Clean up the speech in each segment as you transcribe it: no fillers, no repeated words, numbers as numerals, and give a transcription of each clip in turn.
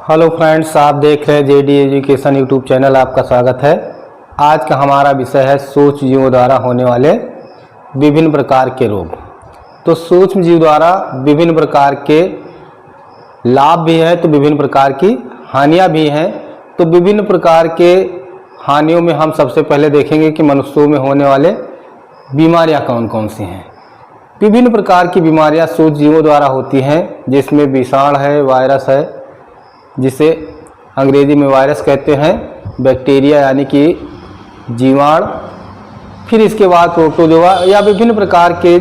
Hello friends, आप देख रहे हैं जेडी एजुकेशन यूट्यूब चैनल। आपका स्वागत है। आज का हमारा विषय है सूक्ष्म जीवों द्वारा होने वाले विभिन्न प्रकार के रोग। तो सूक्ष्म जीव द्वारा विभिन्न प्रकार के लाभ भी है तो विभिन्न प्रकार की हानियां भी हैं। तो विभिन्न प्रकार के हानियों में हम सबसे पहले देखेंगे कि मनुष्यों में होने वाले बीमारियां कौन कौन सी हैं। विभिन्न प्रकार की बीमारियां सूक्ष्म जीवों द्वारा होती हैं, जिसमें विषाणु है, वायरस है, जिसे अंग्रेजी में वायरस कहते हैं, बैक्टीरिया यानी कि जीवाणु, फिर इसके बाद प्रोटोजोआ या विभिन्न प्रकार के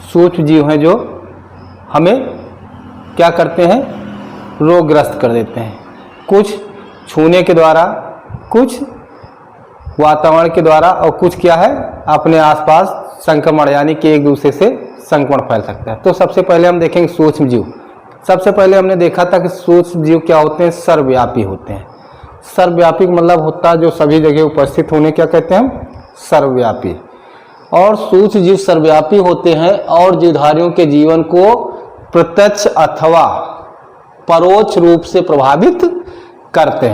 सूक्ष्म जीव हैं जो हमें क्या करते हैं, रोगग्रस्त कर देते हैं। कुछ छूने के द्वारा, कुछ वातावरण के द्वारा और कुछ क्या है अपने आसपास संक्रमण यानी कि एक दूसरे से संक्रमण फैल सकता है। तो सबसे पहले हम देखेंगे सूक्ष्म जीव। सबसे पहले हमने देखा था कि सूक्ष्म जीव क्या होते हैं, सर्वव्यापी होते हैं। सर्वव्यापी का मतलब होता है जो सभी जगह उपस्थित होने, क्या कहते हैं हम, सर्वव्यापी। और सूक्ष्म जीव सर्वव्यापी होते हैं और जीवधारियों के जीवन को प्रत्यक्ष अथवा परोक्ष रूप से प्रभावित करते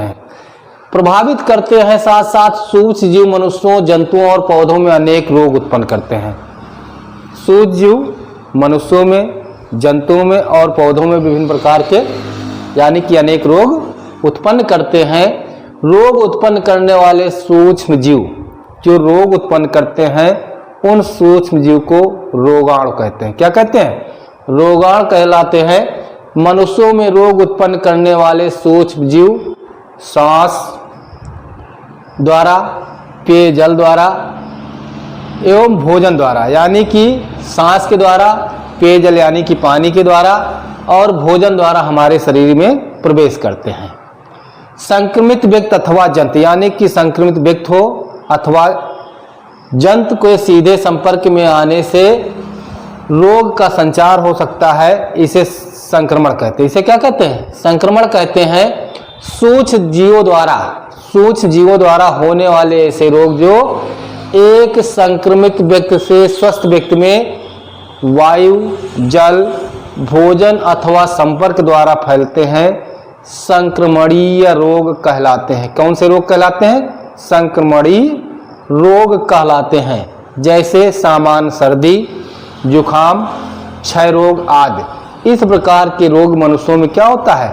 हैं। साथ साथ सूक्ष्म जीव मनुष्यों, जंतुओं और पौधों में अनेक रोग उत्पन्न करते हैं। सूक्ष्म जीव मनुष्यों में, जंतुओं में और पौधों में विभिन्न प्रकार के यानी कि अनेक रोग उत्पन्न करते हैं। रोग उत्पन्न करने वाले सूक्ष्म जीव जो रोग उत्पन्न करते हैं, उन सूक्ष्म जीव को रोगाणु कहते हैं। क्या कहते हैं, रोगाणु कहलाते हैं। मनुष्यों में रोग उत्पन्न करने वाले सूक्ष्म जीव सांस द्वारा, पेयजल द्वारा एवं भोजन द्वारा, यानी कि सांस के द्वारा, पेयजल यानी कि पानी के द्वारा और भोजन द्वारा हमारे शरीर में प्रवेश करते हैं। संक्रमित व्यक्ति अथवा जंतु, यानी कि संक्रमित व्यक्ति हो अथवा जंतु के सीधे संपर्क में आने से रोग का संचार हो सकता है, इसे संक्रमण कहते हैं। इसे क्या कहते हैं, संक्रमण कहते हैं। सूक्ष्म जीवों द्वारा होने वाले ऐसे रोग जो एक संक्रमित व्यक्ति से स्वस्थ व्यक्ति में वायु, जल, भोजन अथवा संपर्क द्वारा फैलते हैं, संक्रमणीय रोग कहलाते हैं। कौन से रोग कहलाते हैं, संक्रमणीय रोग कहलाते हैं। जैसे सामान्य सर्दी, जुखाम, क्षय रोग आदि। इस प्रकार के रोग मनुष्यों में क्या होता है,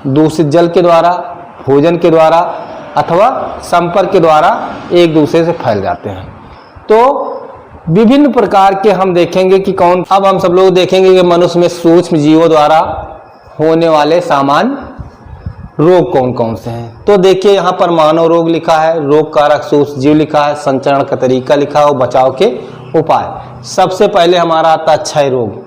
दूषित जल के द्वारा, भोजन के द्वारा अथवा संपर्क के द्वारा एक दूसरे से फैल जाते हैं। तो विभिन्न प्रकार के हम देखेंगे कि कौन। अब हम सब लोग देखेंगे कि मनुष्य में सूक्ष्म जीवों द्वारा होने वाले सामान्य रोग कौन कौन से हैं। तो देखिए यहाँ पर मानव रोग लिखा है, रोग कारक सूक्ष्म जीव लिखा है, संचरण का तरीका लिखा है और बचाव के उपाय। सबसे पहले हमारा आता है क्षय रोग।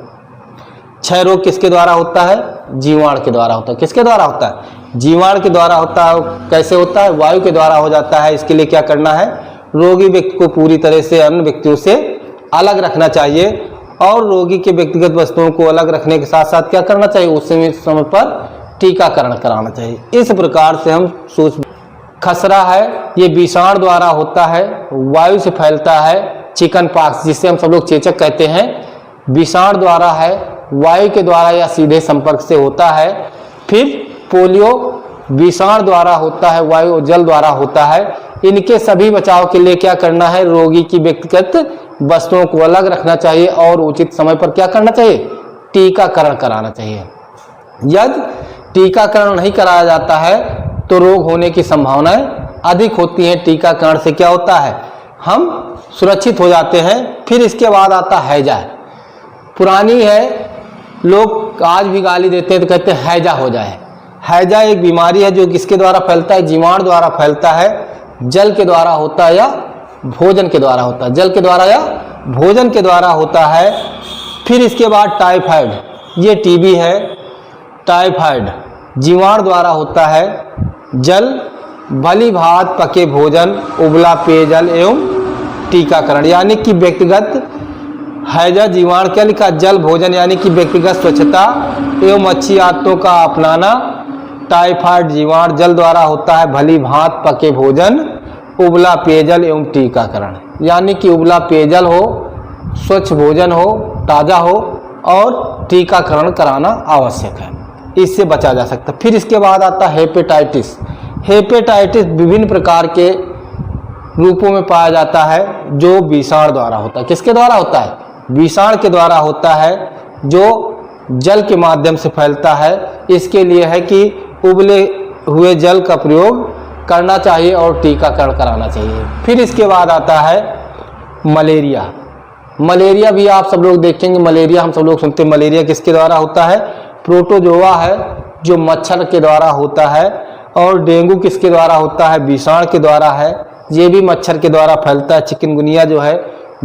क्षय रोग किसके द्वारा होता है, जीवाणु के द्वारा होता है। किसके द्वारा होता है, जीवाणु के द्वारा होता है। कैसे होता है, वायु के द्वारा हो जाता है। इसके लिए क्या करना है, रोगी व्यक्ति को पूरी तरह से अन्य व्यक्तियों से अलग रखना चाहिए और रोगी के व्यक्तिगत वस्तुओं को अलग रखने के साथ साथ क्या करना चाहिए, उस समय पर टीकाकरण कराना चाहिए। इस प्रकार से हम सूक्ष्म। खसरा है, ये विषाणु द्वारा होता है, वायु से फैलता है। चिकन पॉक्स जिसे हम सब लोग चेचक कहते हैं, विषाणु द्वारा है, वायु के द्वारा या सीधे संपर्क से होता है। फिर पोलियो विषाणु द्वारा होता है, वायु और जल द्वारा होता है। इनके सभी बचाव के लिए क्या करना है, रोगी की व्यक्तिगत वस्तुओं को अलग रखना चाहिए और उचित समय पर क्या करना चाहिए, टीकाकरण कराना चाहिए। यदि टीकाकरण नहीं कराया जाता है तो रोग होने की संभावनाएं अधिक होती हैं। टीकाकरण से क्या होता है, हम सुरक्षित हो जाते हैं। फिर इसके बाद आता है हैजा। पुरानी है, लोग आज भी गाली देते हैं तो कहते हैं हैजा हो जाए। हैजा एक बीमारी है जो किसके द्वारा फैलता है, जीवाणु द्वारा फैलता है। जल के द्वारा होता है या भोजन के द्वारा होता है, जल के द्वारा या भोजन के द्वारा होता है। फिर इसके बाद टाइफाइड, ये टीबी है। टाइफाइड जीवाणु द्वारा होता है। जल, भली भात पके भोजन, उबला पेयजल एवं टीकाकरण, यानी कि व्यक्तिगत। हैजा जीवाणु क्या लिखा, जल, भोजन यानी कि व्यक्तिगत स्वच्छता एवं अच्छी आदतों का अपनाना। टाइफाइड जीवाणु जल द्वारा होता है, भली भांत पके भोजन, उबला पेयजल एवं टीकाकरण, यानी कि उबला पेयजल हो, स्वच्छ भोजन हो, ताज़ा हो और टीकाकरण कराना आवश्यक है। इससे बचा जा सकता है। फिर इसके बाद आता है हेपेटाइटिस। हेपेटाइटिस विभिन्न प्रकार के रूपों में पाया जाता है जो विषाणु द्वारा होता है। किसके द्वारा होता है? विषाणु के द्वारा होता है, जो जल के माध्यम से फैलता है। इसके लिए है कि उबले हुए जल का प्रयोग करना चाहिए और टीकाकरण कराना चाहिए। फिर इसके बाद आता है मलेरिया। मलेरिया भी आप सब लोग देखेंगे, मलेरिया हम सब लोग सुनते हैं। मलेरिया किसके द्वारा होता है? प्रोटोजोआ है जो मच्छर के द्वारा होता है। और डेंगू किसके द्वारा होता है? विषाणु के द्वारा है, ये भी मच्छर के द्वारा फैलता है। चिकनगुनिया जो है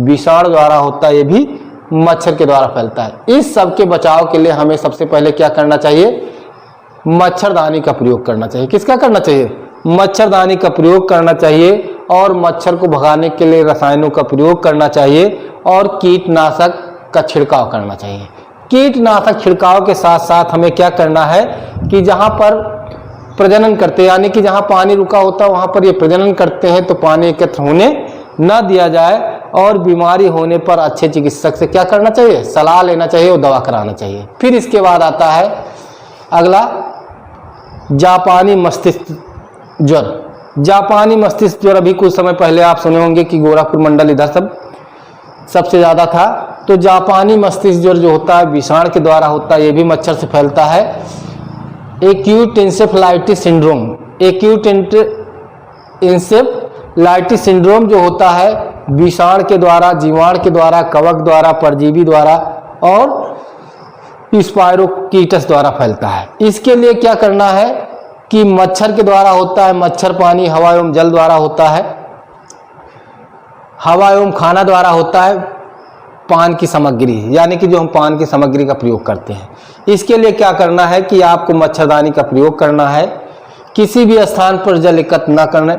विषाणु द्वारा होता है, ये भी मच्छर के द्वारा फैलता है। इस सब के बचाव के लिए हमें सबसे पहले क्या करना चाहिए? मच्छरदानी का प्रयोग करना चाहिए। किसका करना चाहिए? मच्छरदानी का प्रयोग करना चाहिए। और मच्छर को भगाने के लिए रसायनों का प्रयोग करना चाहिए और कीटनाशक का छिड़काव करना चाहिए। कीटनाशक छिड़काव के साथ साथ हमें क्या करना है कि जहाँ पर प्रजनन करते हैं, यानी कि जहाँ पानी रुका होता है वहाँ पर ये प्रजनन करते हैं, तो पानी एकत्र होने न दिया जाए। और बीमारी होने पर अच्छे चिकित्सक से क्या करना चाहिए? सलाह लेना चाहिए और दवा कराना चाहिए। फिर इसके बाद आता है अगला जापानी मस्तिष्क ज्वर। जापानी मस्तिष्क ज्वर अभी कुछ समय पहले आप सुने होंगे कि गोरखपुर मंडल इधर सबसे ज़्यादा था। तो जापानी मस्तिष्क ज्वर जो होता है विषाणु के द्वारा होता है, ये भी मच्छर से फैलता है। Acute encephalitis syndrome. Acute encephalitis syndrome जो होता है विषाणु के द्वारा, जीवाणु के द्वारा, कवक द्वारा, परजीवी द्वारा और स्पाइरोकीटस द्वारा फैलता है। इसके लिए क्या करना है कि मच्छर के द्वारा होता है, मच्छर पानी हवा एवं जल द्वारा होता है, हवा एवं खाना द्वारा होता है, पान की सामग्री यानी कि जो हम पान की सामग्री का प्रयोग करते हैं। इसके लिए क्या करना है कि आपको मच्छरदानी का प्रयोग करना है। किसी भी स्थान पर जल एकत्र न करना,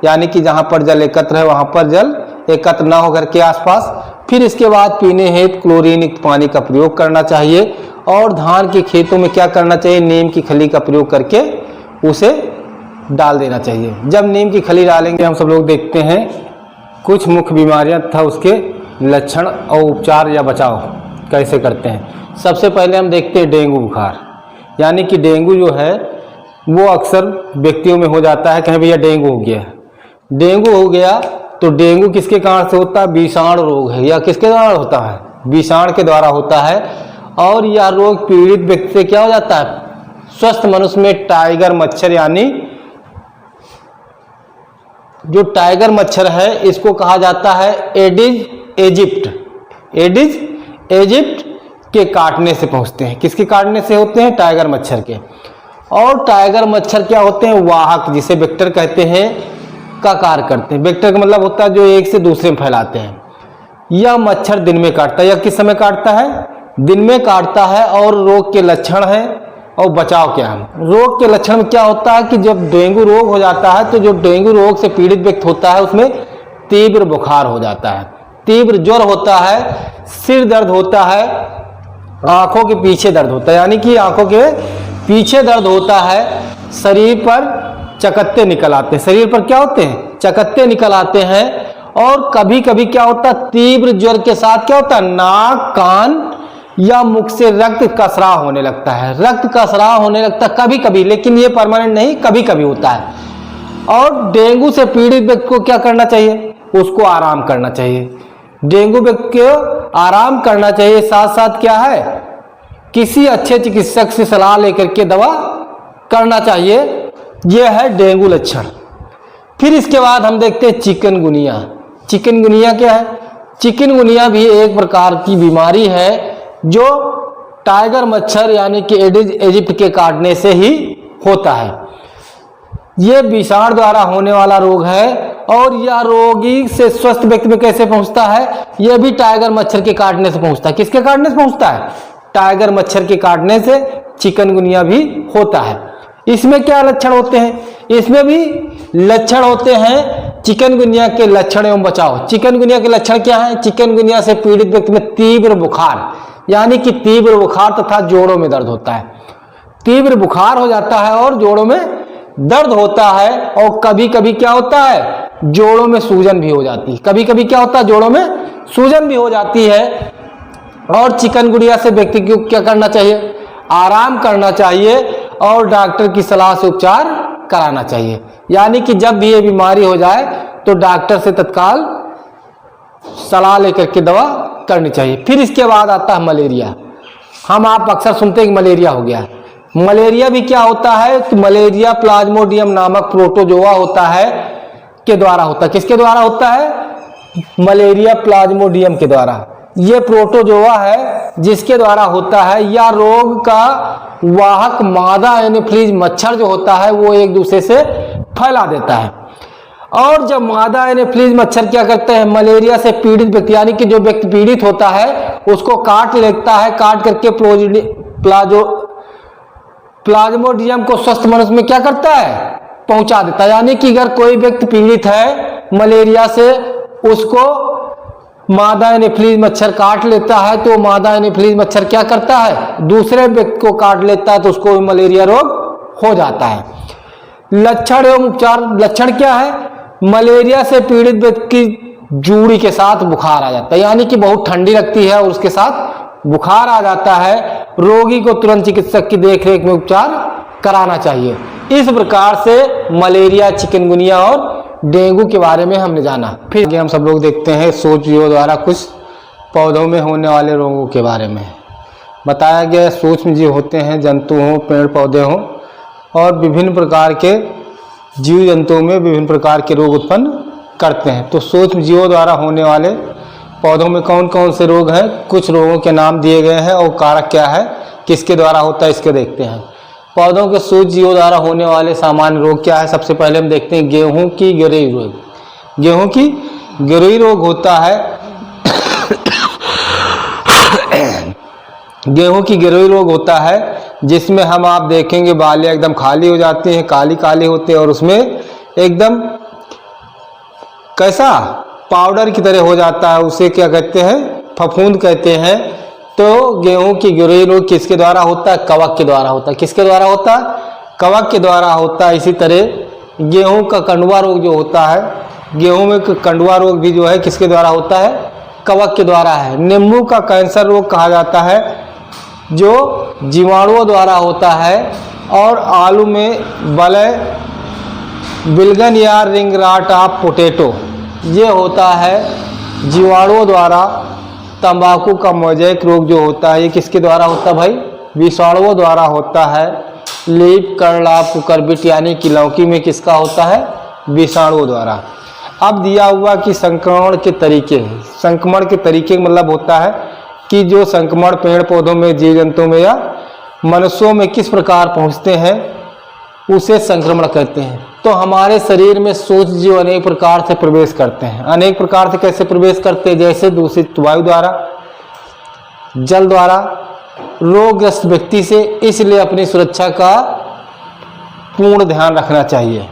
यानी कि जहाँ पर जल एकत्र है वहाँ पर जल एकत्र न हो घर के आसपास। फिर इसके बाद पीने हेतु क्लोरीन युक्त पानी का प्रयोग करना चाहिए। और धान के खेतों में क्या करना चाहिए? नीम की खली का प्रयोग करके उसे डाल देना चाहिए। जब नीम की खली डालेंगे, हम सब लोग देखते हैं कुछ मुख्य बीमारियां तथा उसके लक्षण और उपचार या बचाव कैसे करते हैं। सबसे पहले हम देखते हैं डेंगू बुखार, यानी कि डेंगू जो है वो अक्सर व्यक्तियों में हो जाता है। कहें भैया डेंगू हो गया। डेंगू हो गया तो डेंगू किसके कारण से होता है? विषाणु रोग है। या किसके द्वारा होता है? विषाणु के द्वारा होता है। और यह रोग पीड़ित व्यक्ति से क्या हो जाता है? स्वस्थ मनुष्य में टाइगर मच्छर, यानी जो टाइगर मच्छर है इसको कहा जाता है एडिस एजिप्ट। एडिस एजिप्ट के काटने से पहुंचते हैं। किसके काटने से होते हैं? टाइगर मच्छर के। और टाइगर मच्छर क्या होते हैं? वाहक, जिसे वेक्टर कहते हैं, का कार्य करते हैं। वेक्टर का मतलब होता है जो एक से दूसरे में फैलाते हैं। यह मच्छर दिन में काटता है। या किस समय काटता है? दिन में काटता है। और रोग के लक्षण है और बचाव क्या है? रोग के लक्षण में क्या होता है कि जब डेंगू रोग हो जाता है तो जो डेंगू रोग से पीड़ित व्यक्ति होता है उसमें तीव्र बुखार हो जाता है, तीव्र ज्वर होता है, सिर दर्द होता है, आंखों के पीछे दर्द होता है, यानी कि आंखों के पीछे दर्द होता है, शरीर पर चकत्ते निकल आते हैं। शरीर पर क्या होते हैं? चकत्ते निकल आते हैं। और कभी कभी क्या होता है? तीव्र ज्वर के साथ क्या होता है? नाक, कान या मुख से रक्त का स्राव होने लगता है। रक्त का स्राव होने लगता है कभी कभी, लेकिन ये परमानेंट नहीं, कभी कभी होता है। और डेंगू से पीड़ित व्यक्ति को क्या करना चाहिए? उसको आराम करना चाहिए। डेंगू व्यक्ति को आराम करना चाहिए। साथ साथ क्या है? किसी अच्छे चिकित्सक से सलाह लेकर के दवा करना चाहिए। यह है डेंगू लक्षण। फिर इसके बाद हम देखते हैं चिकनगुनिया। चिकनगुनिया क्या है? चिकनगुनिया भी एक प्रकार की बीमारी है जो टाइगर मच्छर यानी कि एडिस एजिप्ट के काटने से ही होता है। यह विषाणु द्वारा होने वाला रोग है। और यह रोगी से स्वस्थ व्यक्ति में कैसे पहुंचता है? यह भी टाइगर मच्छर के काटने से पहुंचता है। किसके काटने से पहुंचता है? टाइगर मच्छर के काटने से चिकनगुनिया भी होता है। इसमें क्या लक्षण होते हैं? इसमें भी लक्षण होते हैं चिकनगुनिया के लक्षण एवं बचाव। चिकनगुनिया के लक्षण क्या है? चिकनगुनिया से पीड़ित व्यक्ति में तीव्र बुखार, यानी कि तीव्र बुखार तथा जोड़ों में दर्द होता है। तीव्र बुखार हो जाता है और जोड़ों में दर्द होता है। और कभी कभी क्या होता है? जोड़ों में सूजन भी हो जाती है। कभी कभी क्या होता है? जोड़ों में सूजन भी हो जाती है। और चिकनगुनिया से व्यक्ति को क्या करना चाहिए? आराम करना चाहिए और डॉक्टर की सलाह से उपचार कराना चाहिए। यानी कि जब भी ये बीमारी हो जाए तो डॉक्टर से तत्काल सलाह लेकर के दवा करनी चाहिए। फिर इसके बाद आता है मलेरिया। हम आप अक्सर सुनते हैं कि मलेरिया हो गया। मलेरिया भी क्या होता है कि मलेरिया प्लाज्मोडियम नामक प्रोटोजोआ होता है के द्वारा होता है। किसके द्वारा होता है? मलेरिया प्लाज्मोडियम के द्वारा। ये प्रोटोजोआ है जिसके द्वारा होता है। या रोग का वाहक मादा एनोफिलीज मच्छर जो होता है वो एक दूसरे से फैला देता है। और जब मादा एनोफिलीज मच्छर क्या करते हैं, मलेरिया से पीड़ित व्यक्ति यानी कि जो व्यक्ति पीड़ित होता है उसको काट लेता है। काट करके प्लाज्मोडियम को स्वस्थ मनुष्य में क्या करता है, पहुंचा देता है। यानी कि अगर कोई व्यक्ति पीड़ित है मलेरिया से, उसको मादा एनोफिलीज मच्छर काट लेता है तो मादा एनोफिलीज मच्छर क्या करता है, दूसरे व्यक्ति को काट लेता है तो उसको मलेरिया रोग हो जाता है। लक्षण एवं उपचार। लक्षण क्या है? मलेरिया से पीड़ित व्यक्ति की जूड़ी के साथ बुखार आ जाता है, यानी कि बहुत ठंडी लगती है और उसके साथ बुखार आ जाता है। रोगी को तुरंत चिकित्सक की देखरेख में उपचार कराना चाहिए। इस प्रकार से मलेरिया, चिकनगुनिया और डेंगू के बारे में हमने जाना। फिर हम सब लोग देखते हैं सूक्ष्मजीवों द्वारा कुछ पौधों में होने वाले रोगों के बारे में बताया गया। सूक्ष्म जीव होते हैं, जंतु हों, पेड़ पौधे हों, और विभिन्न प्रकार के जीव जंतुओं में विभिन्न प्रकार के रोग उत्पन्न करते हैं। तो सूक्ष्म जीवों द्वारा होने वाले पौधों में कौन कौन से रोग हैं, कुछ रोगों के नाम दिए गए हैं और कारक क्या है, किसके द्वारा होता है, इसके देखते हैं। पौधों के सूक्ष्म जीवों द्वारा होने वाले सामान्य रोग क्या है? सबसे पहले हम देखते हैं गेहूं की गिरोई रोग। गेहूं की गिरोई रोग होता है गेहूं की गिरोई रोग होता है जिसमें हम आप देखेंगे बालें एकदम खाली हो जाती हैं, काली काली होते हैं और उसमें एकदम कैसा पाउडर की तरह हो जाता है। उसे क्या कहते हैं? फफूंद कहते हैं। तो गेहूं की गिरोई रोग किसके द्वारा होता है? कवक के द्वारा होता है। किसके द्वारा होता है? कवक के द्वारा होता है। इसी तरह गेहूं का कंडुआ रोग जो होता है, गेहूं में कंडुआ रोग भी जो है किसके द्वारा होता है? कवक के द्वारा है। नींबू का कैंसर रोग कहा जाता है जो जीवाणुओं द्वारा होता है। और आलू में वलय, बिलगन या रिंग रॉट ऑफ पोटैटो, ये होता है जीवाणुओं द्वारा। तंबाकू का मोज़ेक रोग जो होता है ये किसके द्वारा होता है भाई? विषाणुओं द्वारा होता है। लीफ कर्ल ऑफ कुकुरबिट यानी कि लौकी में किसका होता है? विषाणुओं द्वारा। अब दिया हुआ कि संक्रमण के तरीके, संक्रमण के तरीके मतलब होता है कि जो संक्रमण पेड़ पौधों में, जीव जंतुओं में या मनुष्यों में किस प्रकार पहुंचते हैं उसे संक्रमण कहते हैं। तो हमारे शरीर में सूक्ष्म जीव अनेक प्रकार से प्रवेश करते हैं। अनेक प्रकार से कैसे प्रवेश करते हैं? जैसे दूषित वायु द्वारा, जल द्वारा, रोगग्रस्त व्यक्ति से। इसलिए अपनी सुरक्षा का पूर्ण ध्यान रखना चाहिए।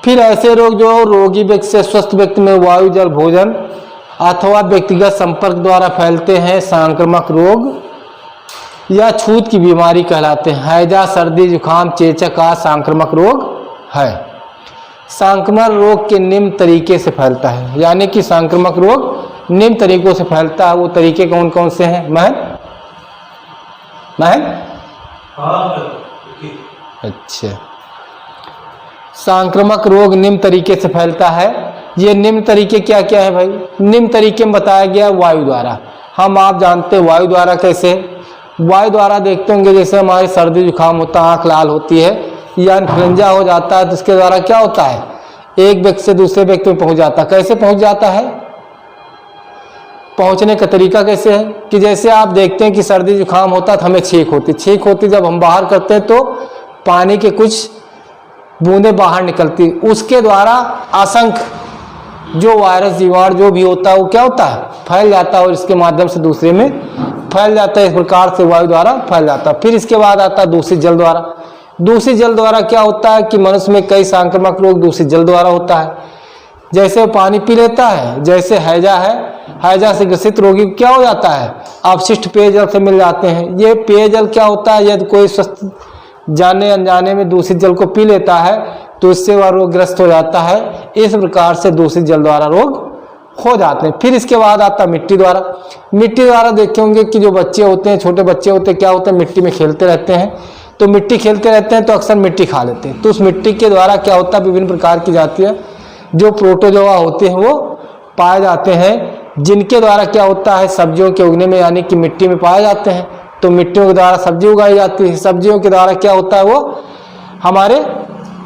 फिर ऐसे रोग जो रोगी व्यक्ति से स्वस्थ व्यक्ति में वायु, जल, भोजन अथवा व्यक्तिगत संपर्क द्वारा फैलते हैं, संक्रामक रोग या छूत की बीमारी कहलाते हैं। हैजा, सर्दी, जुकाम, चेचक आदि संक्रामक रोग है। संक्रमण रोग के निम्न तरीके से फैलता है, यानी कि संक्रामक रोग निम्न तरीकों से फैलता है। वो तरीके कौन कौन से हैं? महन अच्छा, संक्रामक रोग निम्न तरीके से फैलता है। ये निम्न तरीके क्या क्या है भाई? निम्न तरीके में बताया गया वायु द्वारा। हम आप जानते हैं वायु द्वारा कैसे? वायु द्वारा देखते होंगे जैसे हमारी सर्दी जुकाम होता है, आँख लाल होती है या इन्फ्लुएंजा हो जाता है तो इसके द्वारा क्या होता है? एक व्यक्ति से दूसरे व्यक्ति में पहुंच जाता है। कैसे पहुंच जाता है? पहुंचने का तरीका कैसे है कि जैसे आप देखते हैं कि सर्दी जुकाम होता है तो हमें छींक होती, छींक होती जब हम बाहर करते हैं तो पानी के कुछ बूंदें बाहर निकलती, उसके द्वारा असंख्य जो वायरस, जीवाणु जो भी होता है वो क्या होता है? फैल जाता है और इसके माध्यम से दूसरे में फैल जाता है। इस प्रकार से वायु द्वारा फैल जाता है। फिर इसके बाद आता है दूषित जल द्वारा। दूषित जल द्वारा क्या होता है कि मनुष्य में कई संक्रामक रोग दूषित जल द्वारा होता है। जैसे पानी पी लेता है, जैसे हैजा है, हैजा से ग्रसित रोगी क्या हो जाता है? अपशिष्ट पेयजल से मिल जाते हैं। ये पेयजल क्या होता है? यदि कोई स्वस्थ जाने अनजाने में दूषित जल को पी लेता है तो इससे वह रोगग्रस्त हो जाता है। इस प्रकार से दूषित जल द्वारा रोग हो जाते हैं। फिर इसके बाद आता है मिट्टी द्वारा। मिट्टी द्वारा देखे होंगे कि जो बच्चे होते हैं, छोटे बच्चे होते हैं, क्या होते हैं, मिट्टी में खेलते रहते हैं। तो मिट्टी खेलते रहते हैं तो अक्सर मिट्टी खा लेते हैं। तो उस मिट्टी के द्वारा क्या होता है, विभिन्न प्रकार की जातियाँ जो प्रोटोजोआ होते हैं वो पाए जाते हैं, जिनके द्वारा क्या होता है, सब्जियों के उगने में, यानी कि मिट्टी में पाए जाते हैं। तो मिट्टियों के द्वारा सब्जी उगाई जाती है। सब्जियों के द्वारा क्या होता है, वो हमारे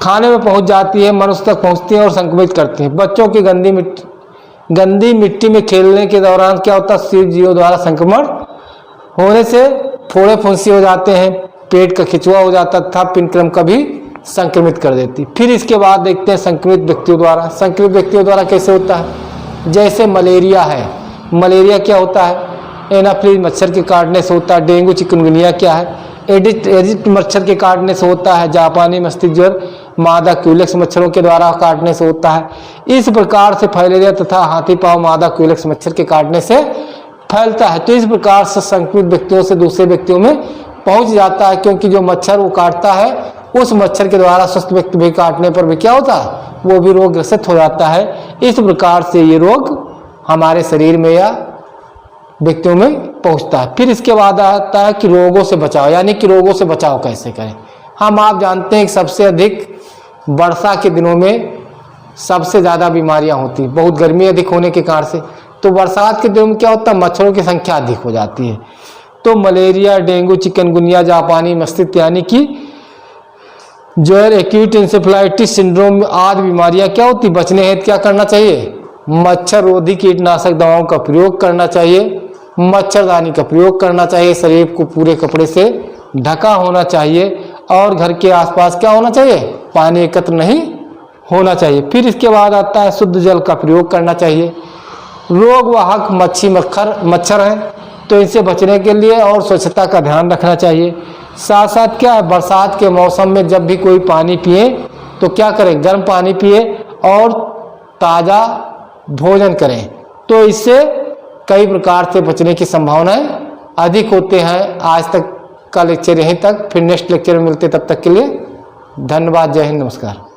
खाने में पहुंच जाती है, मनुष्य तक पहुंचती है और संक्रमित करती है। बच्चों की गंदी मिट्टी में खेलने के दौरान क्या होता है, सूक्ष्म जीवों द्वारा संक्रमण होने से फोड़े फुंसी हो जाते हैं, पेट का खिंचुआ हो जाता था, पिंडक्रम का भी संक्रमित कर देती। फिर इसके बाद देखते हैं संक्रमित व्यक्तियों द्वारा। संक्रमित व्यक्तियों द्वारा कैसे होता है, जैसे मलेरिया है। मलेरिया क्या होता है, एनाफ्लीज मच्छर के काटने से होता है। डेंगू चिकनगुनिया क्या है, एडिस मच्छर के काटने से होता है। जापानी मस्तिष्क ज्वर मादा क्यूलेक्स मच्छरों के द्वारा काटने से होता है। इस प्रकार से फैलेरिया तथा हाथी पांव मादा क्यूलेक्स मच्छर के काटने से फैलता है। तो इस प्रकार से संक्रमित व्यक्तियों से दूसरे व्यक्तियों में पहुंच जाता है, क्योंकि जो मच्छर वो काटता है उस मच्छर के द्वारा स्वस्थ व्यक्ति भी काटने पर भी क्या होता है, वो भी रोग ग्रसित हो जाता है। इस प्रकार से ये रोग हमारे शरीर में या व्यक्तियों में पहुंचता है। फिर इसके बाद आता है कि रोगों से बचाव, यानी कि रोगों से बचाव कैसे करें। हम आप जानते हैं कि सबसे अधिक वर्षा के दिनों में सबसे ज़्यादा बीमारियां होती हैं, बहुत गर्मी अधिक होने के कारण से। तो बरसात के दिनों में क्या होता है, मच्छरों की संख्या अधिक हो जाती है। तो मलेरिया, डेंगू, चिकनगुनिया, जापानी मस्तिष्क यानी कि ज्वर, एक्यूट इंसेफ्लाइटिस सिंड्रोम आदि बीमारियां क्या होती, बचने हेतु क्या करना चाहिए, मच्छर रोधी कीटनाशक दवाओं का प्रयोग करना चाहिए, मच्छरदानी का प्रयोग करना चाहिए, शरीर को पूरे कपड़े से ढका होना चाहिए और घर के आसपास क्या होना चाहिए, पानी एकत्र नहीं होना चाहिए। फिर इसके बाद आता है शुद्ध जल का प्रयोग करना चाहिए। रोग वाहक मच्छर हैं, तो इनसे बचने के लिए और स्वच्छता का ध्यान रखना चाहिए। साथ साथ क्या है, बरसात के मौसम में जब भी कोई पानी पिए तो क्या करें, गर्म पानी पिए और ताज़ा भोजन करें। तो इससे कई प्रकार से बचने की संभावनाएं अधिक होते हैं। आज तक का लेक्चर यहीं तक, फिर नेक्स्ट लेक्चर में मिलते, तब तक के लिए धन्यवाद। जय हिंद, नमस्कार।